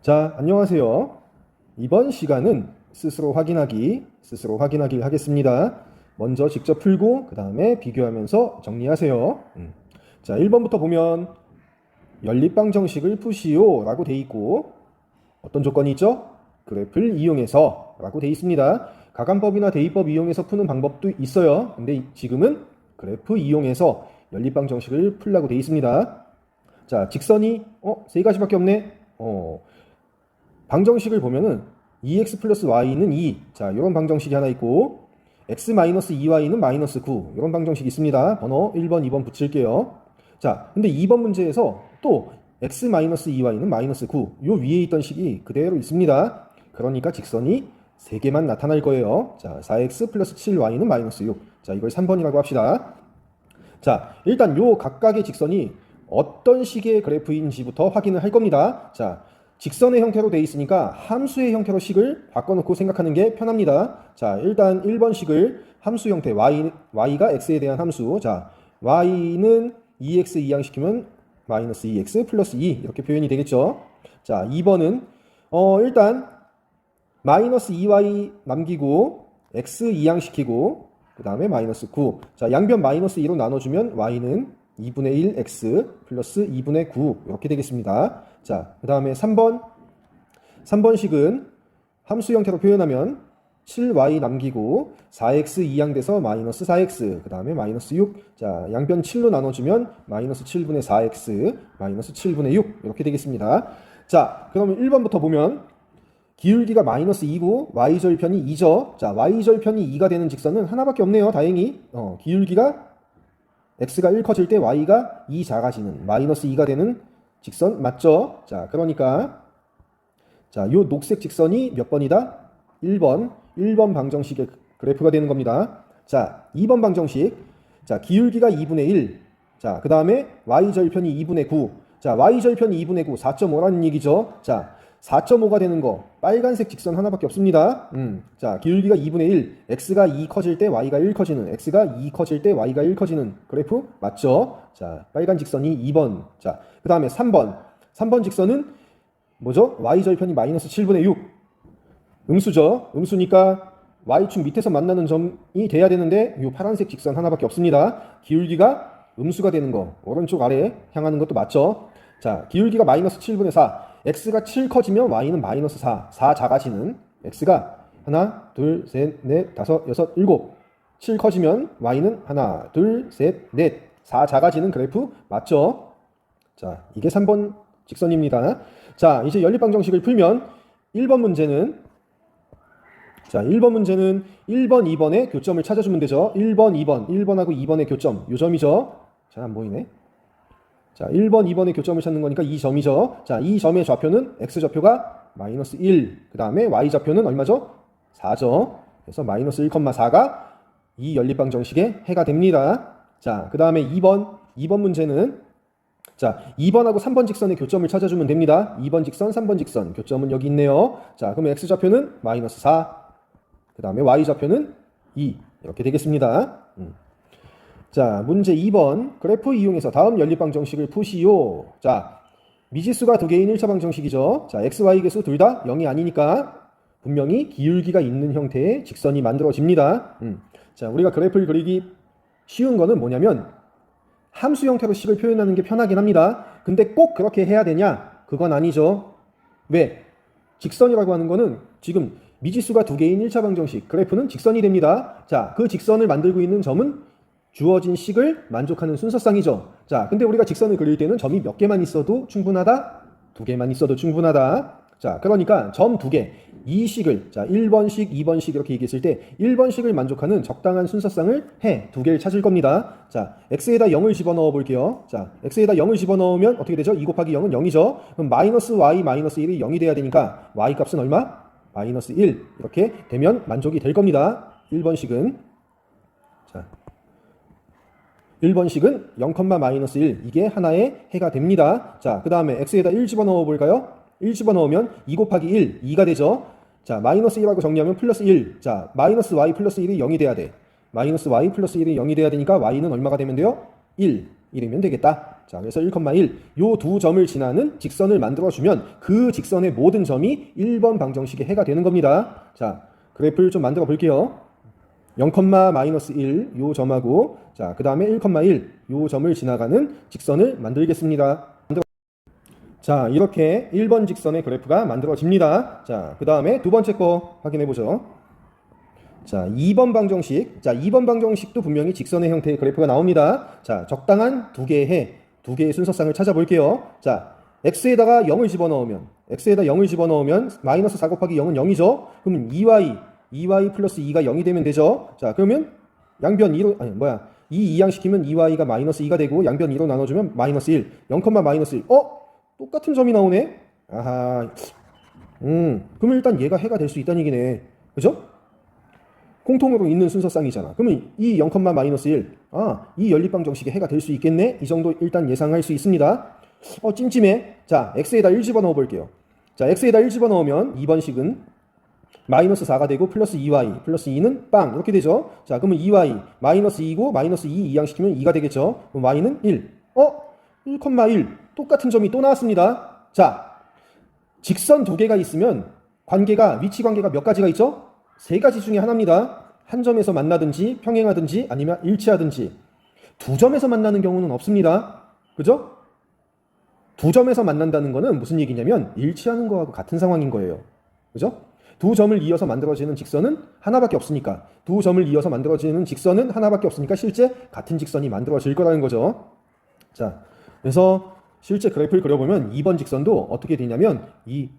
자, 안녕하세요. 이번 시간은 스스로 확인하기를 하겠습니다. 먼저 직접 풀고 그 다음에 비교하면서 정리하세요. 자, 1번부터 보면 연립방 정식을 푸시오 라고 돼 있고 어떤 조건이 있죠? 그래프를 이용해서 라고 돼 있습니다. 가감법이나 대입법 이용해서 푸는 방법도 있어요. 근데 지금은 그래프 이용해서 연립방 정식을 풀라고 돼 있습니다. 자, 직선이 세 가지밖에 없네. 방정식을 보면은 2x 플러스 y는 2. 자, 이런 방정식이 하나 있고 x 마이너스 2y는 마이너스 9. 이런 방정식이 있습니다. 번호 1번, 2번 붙일게요. 자, 근데 2번 문제에서 또 x 마이너스 2y는 마이너스 9. 요 위에 있던 식이 그대로 있습니다. 그러니까 직선이 3개만 나타날 거예요. 자, 4x 플러스 7y는 마이너스 6. 자, 이걸 3번이라고 합시다. 자, 일단 요 각각의 직선이 어떤 식의 그래프인지부터 확인을 할 겁니다. 자, 직선의 형태로 되어 있으니까 함수의 형태로 식을 바꿔놓고 생각하는 게 편합니다. 자, 일단 1번 식을 함수 형태 y가 x에 대한 함수. 자, y는 2x 이항시키면 마이너스 2x 플러스 2 이렇게 표현이 되겠죠. 자, 2번은 일단 마이너스 2y 남기고 x 이항시키고 그 다음에 마이너스 9. 자, 양변 마이너스 2로 나눠주면 y는 2분의 1 x 플러스 2분의 9 이렇게 되겠습니다. 자, 그 다음에 3번식은 함수 형태로 표현하면 7y 남기고 4x 이항돼서 마이너스 4x 그 다음에 마이너스 6. 자, 양변 7로 나눠주면 마이너스 7분의 4x 마이너스 7분의 6 이렇게 되겠습니다. 자, 그러면 1번부터 보면 기울기가 마이너스 2고 y절편이 2죠. 자, y절편이 2가 되는 직선은 하나밖에 없네요. 다행히 기울기가 x가 1 커질 때 y가 2 작아지는 마이너스 2가 되는 직선 맞죠? 자, 그러니까 자, 요 녹색 직선이 몇 번이다? 1번 방정식의 그래프가 되는 겁니다. 자, 2번 방정식. 자, 기울기가 2분의 1. 자, 그 다음에 y절편이 2분의 9. 자, y절편이 2분의 9, 4.5라는 얘기죠. 자, 4.5가 되는 거 빨간색 직선 하나밖에 없습니다. 자, 기울기가 2분의 1, x가 2 커질 때 y가 1 커지는, x가 2 커질 때 y가 1 커지는 그래프 맞죠? 자, 빨간 직선이 2번. 자, 그 다음에 3번 직선은 뭐죠? y절편이 마이너스 7분의 6. 음수죠. 음수니까 y축 밑에서 만나는 점이 돼야 되는데 이 파란색 직선 하나밖에 없습니다. 기울기가 음수가 되는 거 오른쪽 아래 향하는 것도 맞죠? 자, 기울기가 마이너스 7분의 4. x가 7 커지면 y는 마이너스 4. 4 작아지는 x가 하나, 둘, 셋, 넷, 다섯, 여섯, 일곱. 7 커지면 y는 하나, 둘, 셋, 넷. 4 작아지는 그래프 맞죠? 자, 이게 3번 직선입니다. 자, 이제 연립방정식을 풀면 1번 문제는 1번, 2번의 교점을 찾아주면 되죠. 1번하고 2번의 교점, 요 점이죠. 잘 안 보이네. 자, 1번, 2번의 교점을 찾는 거니까 이 점이죠. 자, 이 점의 좌표는 x좌표가 마이너스 1. 그 다음에 y좌표는 얼마죠? 4죠. 그래서 마이너스 1,4가 이 연립방 정식의 해가 됩니다. 자, 그 다음에 2번 문제는 자, 2번하고 3번 직선의 교점을 찾아주면 됩니다. 2번 직선, 3번 직선. 교점은 여기 있네요. 자, 그러면 x좌표는 마이너스 4. 그 다음에 y좌표는 2. 이렇게 되겠습니다. 자, 문제 2번. 그래프 이용해서 다음 연립방 정식을 푸시오. 자, 미지수가 두 개인 1차 방정식이죠. 자, x, y 개수 둘 다 0이 아니니까 분명히 기울기가 있는 형태의 직선이 만들어집니다. 자, 우리가 그래프를 그리기 쉬운 거는 뭐냐면 함수 형태로 식을 표현하는 게 편하긴 합니다. 근데 꼭 그렇게 해야 되냐? 그건 아니죠. 왜? 직선이라고 하는 거는 지금 미지수가 두 개인 1차 방정식, 그래프는 직선이 됩니다. 자, 그 직선을 만들고 있는 점은 주어진 식을 만족하는 순서쌍이죠. 자, 근데 우리가 직선을 그릴 때는 점이 몇 개만 있어도 충분하다? 두 개만 있어도 충분하다? 자, 그러니까 점 두 개, 이 식을, 자, 1번식, 2번식 이렇게 얘기했을 때 1번식을 만족하는 적당한 순서쌍을 두 개를 찾을 겁니다. 자, x에다 0을 집어넣어 볼게요. 자, x에다 0을 집어넣으면 어떻게 되죠? 2 곱하기 0은 0이죠. 그럼 마이너스 y 마이너스 1이 0이 돼야 되니까 y 값은 얼마? 마이너스 1. 이렇게 되면 만족이 될 겁니다. 1번식은. 자, 1번식은 0, 마이너스 1. 이게 하나의 해가 됩니다. 자, 그 다음에 x에다 1 집어넣어 볼까요? 1 집어넣으면 2 곱하기 1, 2가 되죠. 자, 마이너스 1하고 정리하면 플러스 1. 자, 마이너스 y 플러스 1이 0이 돼야 돼. 마이너스 y 플러스 1이 0이 돼야 되니까 y는 얼마가 되면 돼요? 1. 1이면 되겠다. 자, 그래서 1,1 요 두 점을 지나는 직선을 만들어주면 그 직선의 모든 점이 1번 방정식의 해가 되는 겁니다. 자, 그래프를 좀 만들어 볼게요. 0,-1 요 점하고 자, 그 다음에 1,1 요 점을 지나가는 직선을 만들겠습니다. 자, 이렇게 1번 직선의 그래프가 만들어집니다. 자, 그 다음에 두 번째 거 확인해 보죠. 자, 2번 방정식. 자, 2번 방정식도 분명히 직선의 형태의 그래프가 나옵니다. 자, 적당한 두 개의 순서쌍을 찾아볼게요. 자, x에다가 0을 집어넣으면 마이너스 4 곱하기 0은 0이죠. 그러면 2y 플러스 2가 0이 되면 되죠. 자, 그러면 양변 2로, 이 이항시키면 2y가 마이너스 2가 되고 양변 2로 나눠주면 마이너스 1, 0, 마이너스 1. 똑같은 점이 나오네? 아하. 그러면 일단 얘가 해가 될 수 있다는 얘기네. 그죠? 공통으로 있는 순서쌍이잖아. 그러면 이 0, 마이너스 1. 이 연립방정식의 해가 될 수 있겠네? 이 정도 일단 예상할 수 있습니다. 찜찜해. 자, x에다 1 집어넣어 볼게요. 자, x에다 1 집어넣으면 2번 식은 마이너스 4가 되고 플러스 2y, 플러스 2는 빵 이렇게 되죠. 자, 그러면 2y 마이너스 2고 마이너스 2 이항시키면 2가 되겠죠. 그럼 y는 1. 1,1 똑같은 점이 또 나왔습니다. 자, 직선 두 개가 있으면 위치 관계가 몇 가지가 있죠? 세 가지 중에 하나입니다. 한 점에서 만나든지 평행하든지 아니면 일치하든지. 두 점에서 만나는 경우는 없습니다. 그죠? 두 점에서 만난다는 거는 무슨 얘기냐면 일치하는 거하고 같은 상황인 거예요. 그죠? 두 점을 이어서 만들어지는 직선은 하나밖에 없으니까 실제 같은 직선이 만들어질 거라는 거죠. 자, 그래서 실제 그래프를 그려보면 2번 직선도 어떻게 되냐면 이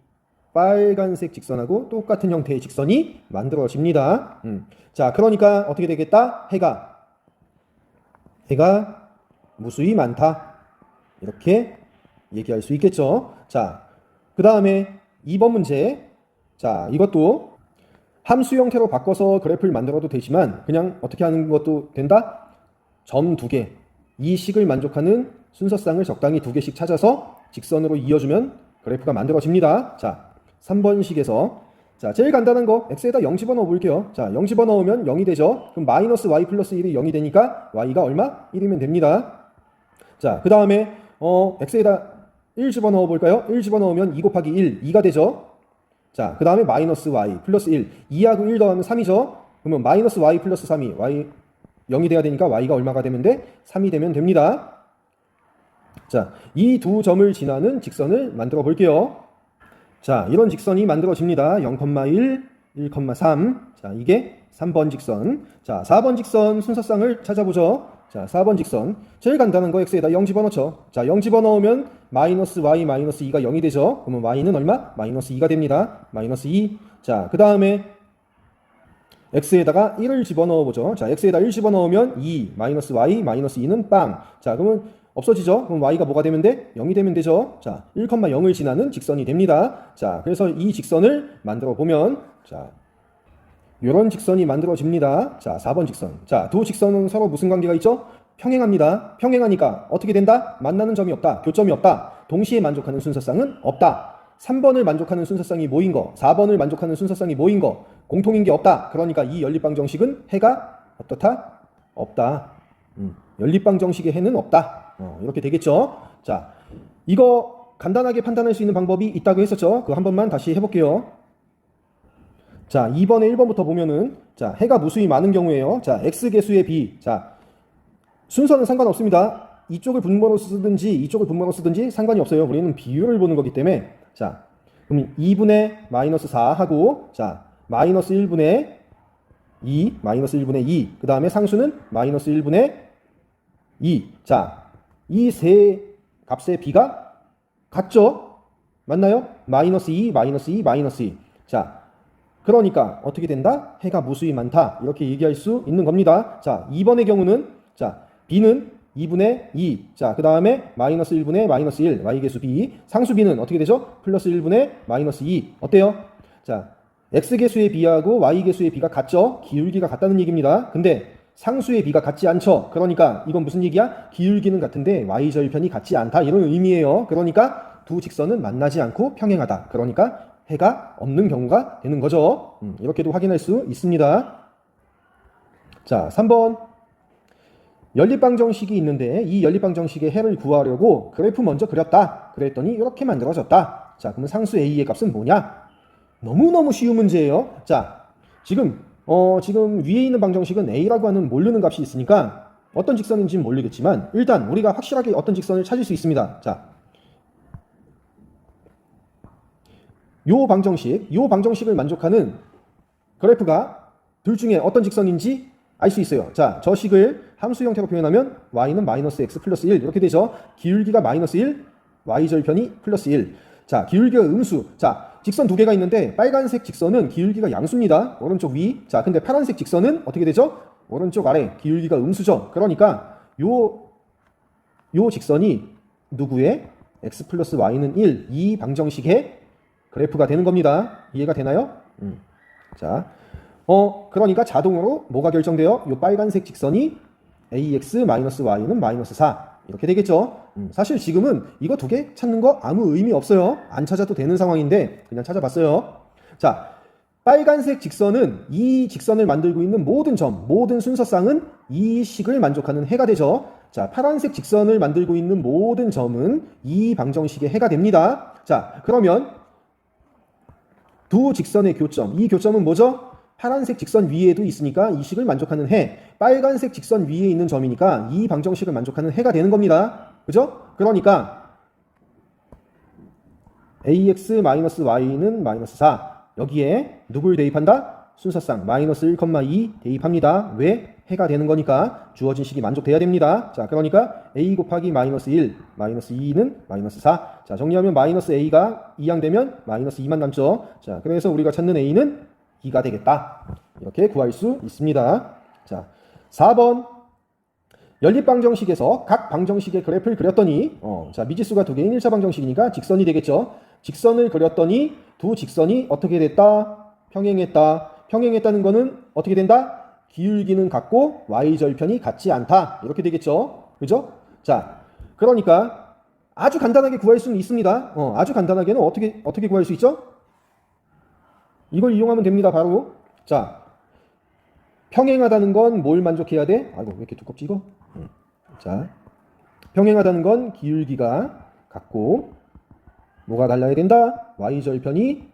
빨간색 직선하고 똑같은 형태의 직선이 만들어집니다. 자, 그러니까 어떻게 되겠다? 해가 무수히 많다. 이렇게 얘기할 수 있겠죠. 자, 그 다음에 2번 문제. 자, 이것도 함수 형태로 바꿔서 그래프를 만들어도 되지만 그냥 어떻게 하는 것도 된다? 점 두 개. 이 식을 만족하는 순서쌍을 적당히 두 개씩 찾아서 직선으로 이어주면 그래프가 만들어집니다. 자, 3번식에서 자, 제일 간단한 거 x에다 0 집어넣어 볼게요. 자, 0 집어넣으면 0이 되죠. 그럼 마이너스 y 플러스 1이 0이 되니까 y가 얼마? 1이면 됩니다. 자, 그 다음에 x에다 1 집어넣어 볼까요? 1 집어넣으면 2 곱하기 1, 2가 되죠. 자, 그 다음에 마이너스 y 플러스 1, 2하고 1 더하면 3이죠. 그러면 마이너스 y 플러스 3이 y 0이 돼야 되니까 y가 얼마가 되면 돼? 3이 되면 됩니다. 자, 이 두 점을 지나는 직선을 만들어 볼게요. 자, 이런 직선이 만들어집니다. 0,1, 1,3. 자, 이게 3번 직선. 자, 4번 직선 순서쌍을 찾아보죠. 자, 4번 직선. 제일 간단한 거 x에다 0 집어넣죠. 자, 0 집어넣으면 마이너스 y 마이너스 2가 0이 되죠. 그러면 y는 얼마? 마이너스 2가 됩니다. 마이너스 2. 자, 그 다음에 x에다가 1을 집어넣어 보죠. 자, x에다 1 집어넣으면 2 마이너스 y 마이너스 2는 빵. 자, 그러면 없어지죠. 그럼 y가 뭐가 되면 돼? 0이 되면 되죠. 자, 1,0을 지나는 직선이 됩니다. 자, 그래서 이 직선을 만들어 보면 자, 이런 직선이 만들어집니다. 자, 4번 직선. 자, 두 직선은 서로 무슨 관계가 있죠? 평행합니다. 평행하니까 어떻게 된다? 만나는 점이 없다. 교점이 없다. 동시에 만족하는 순서쌍은 없다. 3번을 만족하는 순서쌍이 뭐인 거, 4번을 만족하는 순서쌍이 뭐인 거, 공통인 게 없다. 그러니까 이 연립방정식은 해가 어떻다? 없다. 연립방정식의 해는 없다. 이렇게 되겠죠. 자, 이거 간단하게 판단할 수 있는 방법이 있다고 했었죠. 그거 한 번만 다시 해볼게요. 자, 2번에 1번부터 보면은 자, 해가 무수히 많은 경우에요. 자, x개수의 b. 자, 순서는 상관없습니다. 이쪽을 분모로 쓰든지 이쪽을 분모로 쓰든지 상관이 없어요. 우리는 비율을 보는 거기 때문에. 자, 그럼 2분의 마이너스 4 하고 자, 마이너스 1분의 2, 마이너스 1분의 2. 그 다음에 상수는 마이너스 1분의 2. 자, 이 세 값의 b가 같죠? 맞나요? 마이너스 2, 마이너스 2, 마이너스 2. 자, 그러니까 어떻게 된다? 해가 무수히 많다. 이렇게 얘기할 수 있는 겁니다. 자, 2번의 경우는 자, b는 2분의 2. 자, 그 다음에 마이너스 1분의 마이너스 1. y개수 b. 상수 b는 어떻게 되죠? 플러스 1분의 마이너스 2. 어때요? 자, x개수의 b하고 y개수의 b가 같죠? 기울기가 같다는 얘기입니다. 근데 상수의 b가 같지 않죠? 그러니까 이건 무슨 얘기야? 기울기는 같은데 y절편이 같지 않다. 이런 의미예요. 그러니까 두 직선은 만나지 않고 평행하다. 그러니까 해가 없는 경우가 되는 거죠. 이렇게도 확인할 수 있습니다. 자, 3번. 연립방정식이 있는데 이 연립방정식의 해를 구하려고 그래프 먼저 그렸다. 그랬더니 이렇게 만들어졌다. 자, 그러면 상수 A의 값은 뭐냐? 너무너무 쉬운 문제예요. 자, 지금 위에 있는 방정식은 A라고 하는 모르는 값이 있으니까 어떤 직선인지는 모르겠지만 일단 우리가 확실하게 어떤 직선을 찾을 수 있습니다. 자, 요 방정식을 만족하는 그래프가 둘 중에 어떤 직선인지 알 수 있어요. 자, 저 식을 함수 형태로 표현하면 y는 마이너스 x 플러스 1 이렇게 되죠. 기울기가 마이너스 1, y절편이 플러스 1. 자, 기울기가 음수. 자, 직선 두 개가 있는데 빨간색 직선은 기울기가 양수입니다. 오른쪽 위. 자, 근데 파란색 직선은 어떻게 되죠? 오른쪽 아래. 기울기가 음수죠. 그러니까 요 직선이 누구의 x 플러스 y는 1 이 방정식의 그래프가 되는 겁니다. 이해가 되나요? 자, 그러니까 자동으로 뭐가 결정돼요? 요 빨간색 직선이 ax-y는 마이너스 4 이렇게 되겠죠. 사실 지금은 이거 두 개 찾는 거 아무 의미 없어요. 안 찾아도 되는 상황인데 그냥 찾아봤어요. 자, 빨간색 직선은 이 직선을 만들고 있는 모든 순서쌍은 이 식을 만족하는 해가 되죠. 자, 파란색 직선을 만들고 있는 모든 점은 이 방정식의 해가 됩니다. 자, 그러면 두 직선의 교점, 이 교점은 뭐죠? 파란색 직선 위에도 있으니까 이 식을 만족하는 해, 빨간색 직선 위에 있는 점이니까 이 방정식을 만족하는 해가 되는 겁니다. 그죠? 그러니까 ax-y는 마이너스 4 여기에 누굴 대입한다? 순서쌍 마이너스 1,2 대입합니다. 왜? 해가 되는 거니까 주어진 식이 만족돼야 됩니다. 자, 그러니까 a 곱하기 마이너스 1, 마이너스 2는 마이너스 4. 자, 정리하면 마이너스 a가 2항되면 마이너스 2만 남죠. 자, 그래서 우리가 찾는 a는 2가 되겠다. 이렇게 구할 수 있습니다. 자, 4번. 연립방정식에서 각 방정식의 그래프를 그렸더니 자, 미지수가 두 개인 1차 방정식이니까 직선이 되겠죠. 직선을 그렸더니 두 직선이 어떻게 됐다? 평행했다. 평행했다는 거는 어떻게 된다? 기울기는 같고 y절편이 같지 않다. 이렇게 되겠죠. 그죠? 자, 그러니까 아주 간단하게 구할 수는 있습니다. 아주 간단하게는 어떻게 구할 수 있죠? 이걸 이용하면 됩니다. 바로. 자, 평행하다는 건 뭘 만족해야 돼? 아이고, 왜 이렇게 두껍지 이거? 자, 평행하다는 건 기울기가 같고 뭐가 달라야 된다? y절편이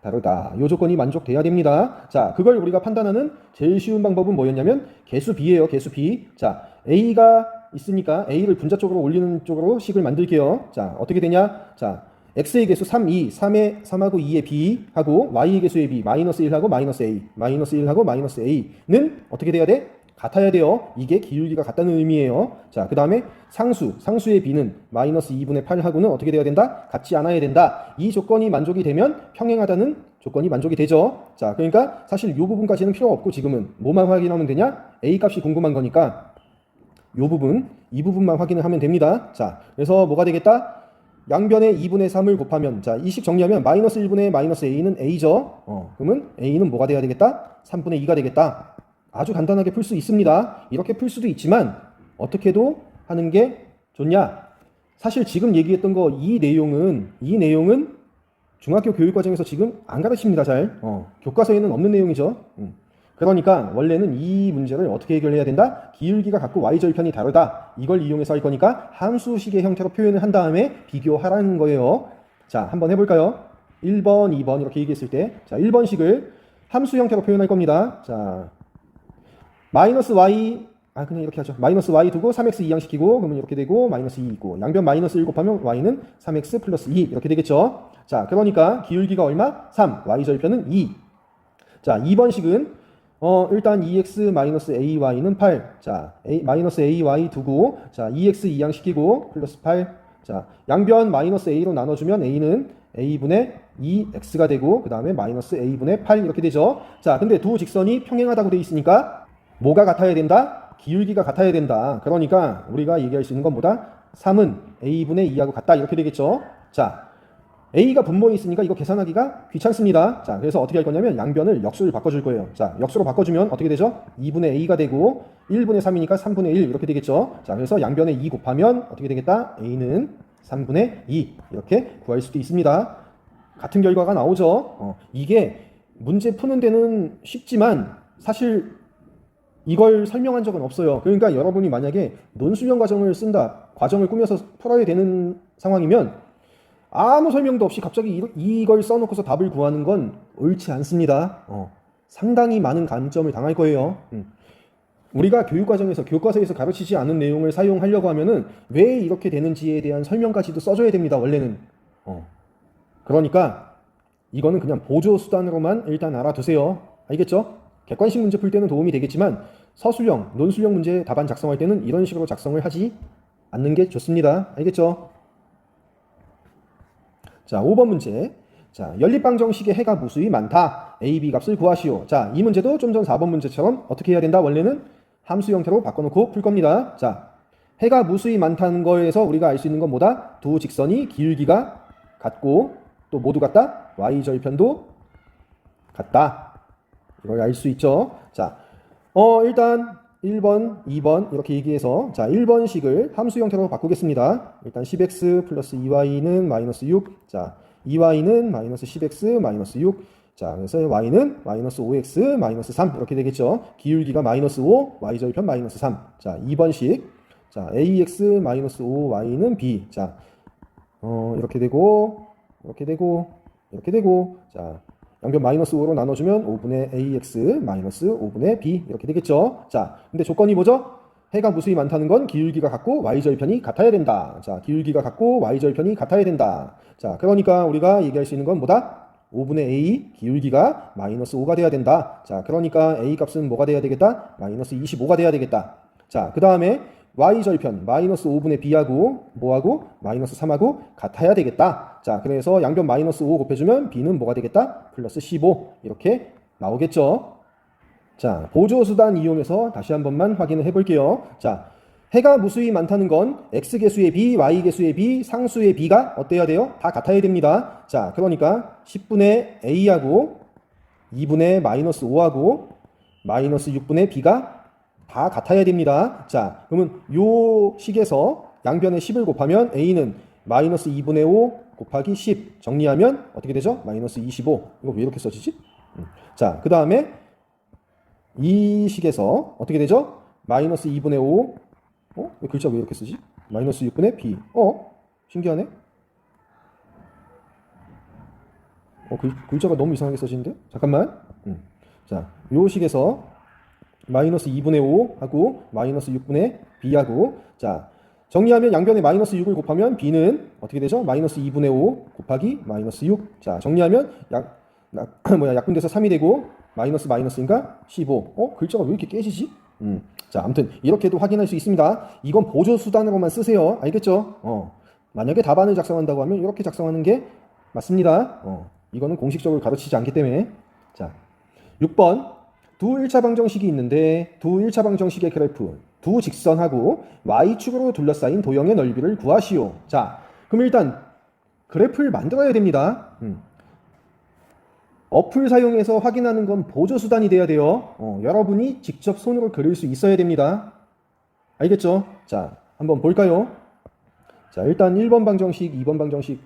다르다. 이 조건이 만족돼야 됩니다. 자, 그걸 우리가 판단하는 제일 쉬운 방법은 뭐였냐면 개수 b예요. 개수 b. 자, a가 있으니까 a를 분자 쪽으로 올리는 쪽으로 식을 만들게요. 자, 어떻게 되냐? 자, x의 개수 3, 2, 3하고 2의 b 하고 y의 개수의 b, 마이너스 1하고 마이너스 a, 마이너스 1하고 마이너스 a는 어떻게 돼야 돼? 같아야 돼요. 이게 기울기가 같다는 의미예요. 자, 그 다음에 상수의 b는 마이너스 2분의 8하고는 어떻게 돼야 된다? 같지 않아야 된다. 이 조건이 만족이 되면 평행하다는 조건이 만족이 되죠. 자, 그러니까 사실 이 부분까지는 필요 없고 지금은 뭐만 확인하면 되냐? a 값이 궁금한 거니까 이 부분만 확인을 하면 됩니다. 자, 그래서 뭐가 되겠다? 양변에 2분의 3을 곱하면, 자, 이 식 정리하면 마이너스 1분의 마이너스 a는 a죠. 그러면 a는 뭐가 돼야 되겠다? 3분의 2가 되겠다. 아주 간단하게 풀 수 있습니다. 이렇게 풀 수도 있지만 어떻게도 하는 게 좋냐? 사실 지금 얘기했던 거 이 내용은 중학교 교육과정에서 지금 안 가르칩니다. 잘. 교과서에는 없는 내용이죠. 그러니까 원래는 이 문제를 어떻게 해결해야 된다? 기울기가 같고 y절편이 다르다. 이걸 이용해서 할 거니까 함수식의 형태로 표현을 한 다음에 비교하라는 거예요. 자, 한번 해볼까요? 1번, 2번 이렇게 얘기했을 때, 자, 1번식을 함수 형태로 표현할 겁니다. 자, 마이너스 y, 그냥 이렇게 하죠. 마이너스 y 두고 3x 이항시키고 그러면 이렇게 되고 마이너스 2 있고 양변 마이너스 1 곱하면 y는 3x 플러스 2 이렇게 되겠죠. 자, 그러니까 기울기가 얼마? 3, y절편은 2. 자, 2번식은 일단 2x-ay는 8. 자, 마이너스 ay 두고, 자, 2x 이항시키고, 플러스 8. 자, 양변 마이너스 a로 나눠주면 a는 a분의 2x가 되고, 그 다음에 마이너스 a분의 8 이렇게 되죠. 자, 근데 두 직선이 평행하다고 되어 있으니까, 뭐가 같아야 된다? 기울기가 같아야 된다. 그러니까 우리가 얘기할 수 있는 건 뭐다? 3은 a분의 2하고 같다. 이렇게 되겠죠. 자, a가 분모에 있으니까 이거 계산하기가 귀찮습니다. 자, 그래서 어떻게 할 거냐면 양변을 역수를 바꿔줄 거예요. 자, 역수로 바꿔주면 어떻게 되죠? 2분의 a가 되고 1분의 3이니까 3분의 1 이렇게 되겠죠. 자, 그래서 양변에 2 곱하면 어떻게 되겠다? a는 3분의 2 이렇게 구할 수도 있습니다. 같은 결과가 나오죠. 이게 문제 푸는 데는 쉽지만 사실 이걸 설명한 적은 없어요. 그러니까 여러분이 만약에 논술형 과정을 쓴다, 과정을 꾸며서 풀어야 되는 상황이면 아무 설명도 없이 갑자기 이걸 써놓고서 답을 구하는 건 옳지 않습니다. 상당히 많은 감점을 당할 거예요. 우리가 교육과정에서 교과서에서 가르치지 않은 내용을 사용하려고 하면은 왜 이렇게 되는지에 대한 설명까지도 써줘야 됩니다. 원래는. 그러니까 이거는 그냥 보조 수단으로만 일단 알아두세요. 알겠죠? 객관식 문제 풀 때는 도움이 되겠지만 서술형, 논술형 문제 답안 작성할 때는 이런 식으로 작성을 하지 않는 게 좋습니다. 알겠죠? 자, 5번 문제. 자, 연립방정식의 해가 무수히 많다. A, B 값을 구하시오. 자, 이 문제도 좀 전 4번 문제처럼 어떻게 해야 된다? 원래는 함수 형태로 바꿔놓고 풀 겁니다. 자, 해가 무수히 많다는 거에서 우리가 알 수 있는 건 뭐다? 두 직선이 기울기가 같고 또 모두 같다? y절편도 같다. 이걸 알 수 있죠. 자, 일단 1번, 2번 이렇게 얘기해서 자, 1번식을 함수 형태로 바꾸겠습니다. 일단 10x 플러스 2y는 마이너스 6. 자, 2y는 마이너스 10x 마이너스 6. 자, 그래서 y는 마이너스 5x 마이너스 3 이렇게 되겠죠. 기울기가 마이너스 5, y절편 마이너스 3. 자, 2번식. 자, ax 마이너스 5y는 b. 자, 이렇게 되고 이렇게 되고 이렇게 되고 자, 양변 마이너스 5로 나눠주면 5분의 ax 마이너스 5분의 b 이렇게 되겠죠. 자, 근데 조건이 뭐죠? 해가 무수히 많다는 건 기울기가 같고 y절편이 같아야 된다. 자, 기울기가 같고 y절편이 같아야 된다. 자, 그러니까 우리가 얘기할 수 있는 건 뭐다? 5분의 a 기울기가 마이너스 5가 돼야 된다. 자, 그러니까 a 값은 뭐가 돼야 되겠다? 마이너스 25가 돼야 되겠다. 자, 그 다음에 y절편 마이너스 5분의 b하고 뭐하고? 마이너스 3하고 같아야 되겠다. 자, 그래서 양변 마이너스 5 곱해주면 b는 뭐가 되겠다? 플러스 15 이렇게 나오겠죠. 자, 보조수단 이용해서 다시 한 번만 확인을 해볼게요. 자, 해가 무수히 많다는 건 x개수의 b, y개수의 b, 상수의 b가 어때야 돼요? 다 같아야 됩니다. 자, 그러니까 10분의 a하고 2분의 마이너스 5하고 마이너스 6분의 b가 다 같아야 됩니다. 자, 그러면 요 식에서 양변에 10을 곱하면 a는 마이너스 2분의 5 곱하기 10 정리하면 어떻게 되죠? 마이너스 25. 이거 왜 이렇게 써지지? 자, 그 다음에 이 식에서 어떻게 되죠? 마이너스 2분의 5 왜 글자 왜 이렇게 쓰지? 마이너스 6분의 b. 신기하네. 글자가 너무 이상하게 써지는데? 잠깐만. 자, 요 식에서 마이너스 2분의 5 하고 마이너스 6분의 b하고 자, 정리하면 양변에 마이너스 6을 곱하면 b는 어떻게 되죠? 마이너스 2분의 5 곱하기 마이너스 6. 자, 정리하면 약분돼서 3이 되고 마이너스 마이너스니까 15. 글자가 왜 이렇게 깨지지? 자, 아무튼 이렇게도 확인할 수 있습니다. 이건 보조 수단으로만 쓰세요. 알겠죠? 만약에 답안을 작성한다고 하면 이렇게 작성하는 게 맞습니다. 이거는 공식적으로 가르치지 않기 때문에. 자, 6번. 두 1차 방정식이 있는데 두 1차 방정식의 그래프, 두 직선하고 y축으로 둘러싸인 도형의 넓이를 구하시오. 자, 그럼 일단 그래프를 만들어야 됩니다. 어플 사용해서 확인하는 건 보조수단이 돼야 돼요. 여러분이 직접 손으로 그릴 수 있어야 됩니다. 알겠죠? 자, 한번 볼까요? 자, 일단 1번 방정식, 2번 방정식,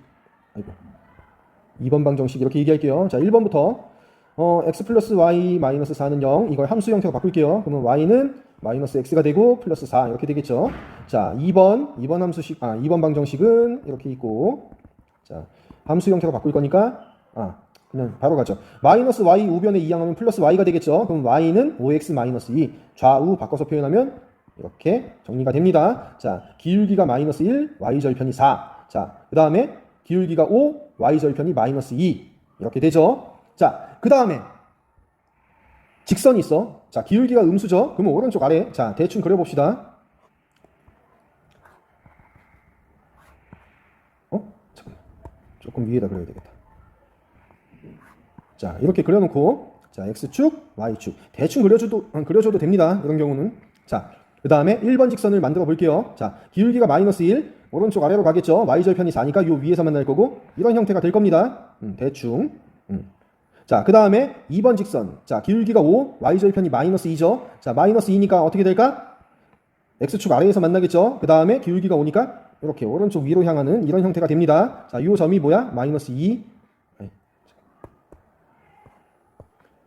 2번 방정식 이렇게 얘기할게요. 자, 1번부터 x 플러스 y 마이너스 4는 0 이걸 함수 형태로 바꿀게요. 그러면 y는 마이너스 x가 되고 플러스 4 이렇게 되겠죠. 자, 2번 방정식은 이렇게 있고 자, 함수 형태로 바꿀 거니까 그냥 바로 가죠. 마이너스 y 우변에 이항하면 플러스 y가 되겠죠. 그럼 y는 5x 마이너스 2 좌우 바꿔서 표현하면 이렇게 정리가 됩니다. 자, 기울기가 마이너스 1 y절편이 4. 자, 그 다음에 기울기가 5 y절편이 마이너스 2 이렇게 되죠. 자, 그 다음에 직선이 있어. 자, 기울기가 음수죠. 그러면 오른쪽 아래. 자, 대충 그려봅시다. 잠깐만. 조금 위에다 그려야 되겠다. 자, 이렇게 그려놓고 자, x축, y축 대충 그려줘도 됩니다. 이런 경우는. 자, 그 다음에 1번 직선을 만들어 볼게요. 자, 기울기가 마이너스 1 오른쪽 아래로 가겠죠. y절편이 4니까 요 위에서 만날 거고 이런 형태가 될 겁니다. 대충. 자, 그 다음에 2번 직선. 자, 기울기가 5, y절편이 마이너스 2죠. 자, 마이너스 2니까 어떻게 될까? x축 아래에서 만나겠죠. 그 다음에 기울기가 5니까 이렇게 오른쪽 위로 향하는 이런 형태가 됩니다. 자, 요 점이 뭐야? 마이너스 2.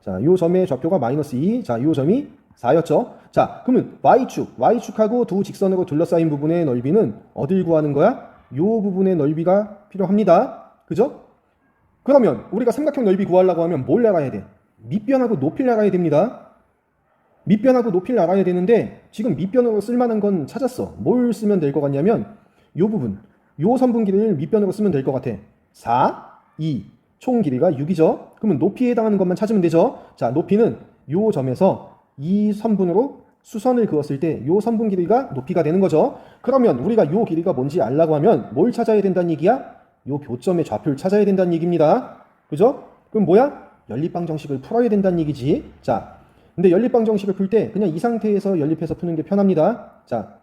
자, 요 점의 좌표가 마이너스 2. 자, 요 점이 4였죠. 자, 그러면 y축하고 두 직선으로 둘러싸인 부분의 넓이는 어딜 구하는 거야? 요 부분의 넓이가 필요합니다. 그죠? 그러면 우리가 삼각형 넓이 구하려고 하면 뭘 알아야 돼? 밑변하고 높이를 알아야 됩니다. 밑변하고 높이를 알아야 되는데 지금 밑변으로 쓸만한 건 찾았어. 뭘 쓰면 될 것 같냐면 요 부분, 요 선분 길이를 밑변으로 쓰면 될 것 같아. 4, 2, 총 길이가 6이죠. 그러면 높이에 해당하는 것만 찾으면 되죠. 자, 높이는 요 점에서 이 선분으로 수선을 그었을 때 요 선분 길이가 높이가 되는 거죠. 그러면 우리가 요 길이가 뭔지 알려고 하면 뭘 찾아야 된다는 얘기야? 요 교점의 좌표를 찾아야 된다는 얘기입니다. 그죠? 그럼 뭐야? 연립방 정식을 풀어야 된다는 얘기지. 자, 근데 연립방 정식을 풀 때 그냥 이 상태에서 연립해서 푸는 게 편합니다. 자,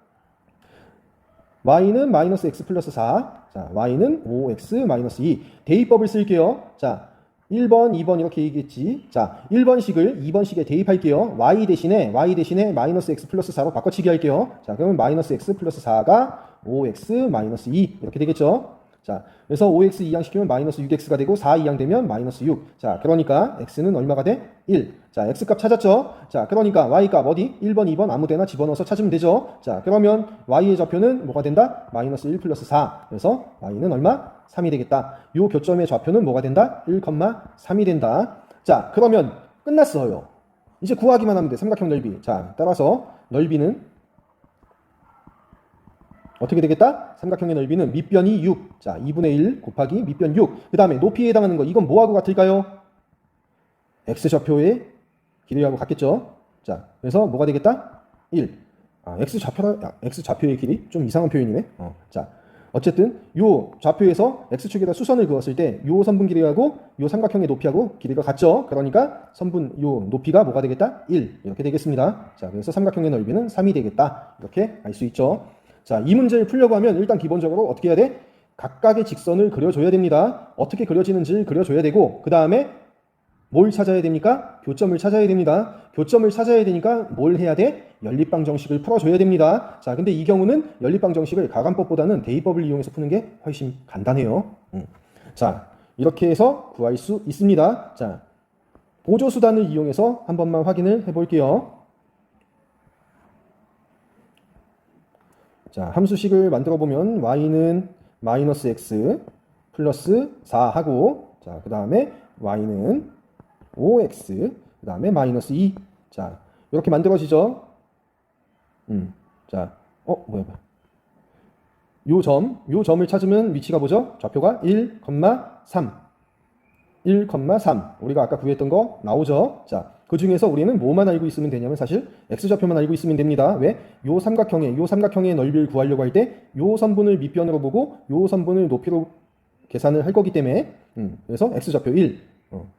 y는 마이너스 x 플러스 4. 자, y는 5x 마이너스 2. 대입법을 쓸게요. 자, 1번, 2번 이렇게 얘기했지. 자, 1번식을 2번식에 대입할게요. y 대신에 마이너스 x 플러스 4로 바꿔치기 할게요. 자, 그러면 마이너스 x 플러스 4가 5x 마이너스 2 이렇게 되겠죠. 자, 그래서 5x 2양 시키면 마이너스 6x가 되고 4 2양 되면 마이너스 6. 자, 그러니까 x는 얼마가 돼? 1. 자, x값 찾았죠? 자, 그러니까 y값 어디? 1번, 2번 아무 데나 집어넣어서 찾으면 되죠? 자, 그러면 y의 좌표는 뭐가 된다? 마이너스 1 플러스 4. 그래서 y는 얼마? 3이 되겠다. 요 교점의 좌표는 뭐가 된다? 1,3이 된다. 자, 그러면 끝났어요. 이제 구하기만 하면 돼. 삼각형 넓이. 자, 따라서 넓이는 어떻게 되겠다? 삼각형의 넓이는 밑변이 6. 자, 2분의 1 곱하기 밑변 6. 그 다음에 높이에 해당하는 거. 이건 뭐하고 같을까요? x좌표의 길이하고 같겠죠? 자, 그래서 뭐가 되겠다? 1. x좌표의 길이? 좀 이상한 표현이네. 자, 어쨌든 요 좌표에서 x축에다 수선을 그었을 때 요 선분 길이하고 요 삼각형의 높이하고 길이가 같죠? 그러니까 선분 요 높이가 뭐가 되겠다? 1. 이렇게 되겠습니다. 자, 그래서 삼각형의 넓이는 3이 되겠다. 이렇게 알 수 있죠? 자, 이 문제를 풀려고 하면 일단 기본적으로 어떻게 해야 돼? 각각의 직선을 그려줘야 됩니다. 어떻게 그려지는지를 그려줘야 되고 그 다음에 뭘 찾아야 됩니까? 교점을 찾아야 됩니다. 교점을 찾아야 되니까 뭘 해야 돼? 연립방 정식을 풀어줘야 됩니다. 자, 근데 이 경우는 연립방 정식을 가관법보다는 대입법을 이용해서 푸는 게 훨씬 간단해요. 자, 이렇게 해서 구할 수 있습니다. 자, 보조수단을 이용해서 한 번만 확인을 해볼게요. 자, 함수식을 만들어 보면 y는 마이너스 x 플러스 4 하고 자, 그 다음에 y는 5x 그 다음에 마이너스 2. 자, 이렇게 만들어지죠. 자, 뭐야. 요 점을 찾으면 위치가 뭐죠? 좌표가 1,3. 1,3. 우리가 아까 구했던 거 나오죠? 자, 그 중에서 우리는 뭐만 알고 있으면 되냐면 사실 x좌표만 알고 있으면 됩니다. 왜? 요 삼각형의 넓이를 구하려고 할 때 요 선분을 밑변으로 보고 요 선분을 높이로 계산을 할 거기 때문에 그래서 x좌표 1.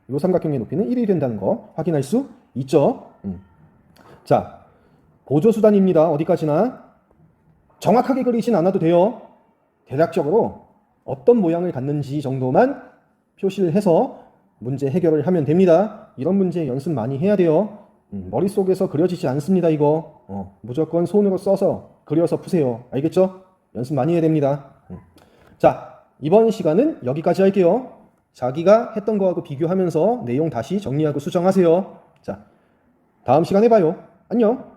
요 삼각형의 높이는 1이 된다는 거 확인할 수 있죠. 자, 보조수단입니다. 어디까지나 정확하게 그리진 않아도 돼요. 대략적으로 어떤 모양을 갖는지 정도만 표시를 해서 문제 해결을 하면 됩니다. 이런 문제 연습 많이 해야 돼요. 머릿속에서 그려지지 않습니다. 이거 무조건 손으로 써서 그려서 푸세요. 알겠죠? 연습 많이 해야 됩니다. 자, 이번 시간은 여기까지 할게요. 자기가 했던 거하고 비교하면서 내용 다시 정리하고 수정하세요. 자, 다음 시간에 봐요. 안녕.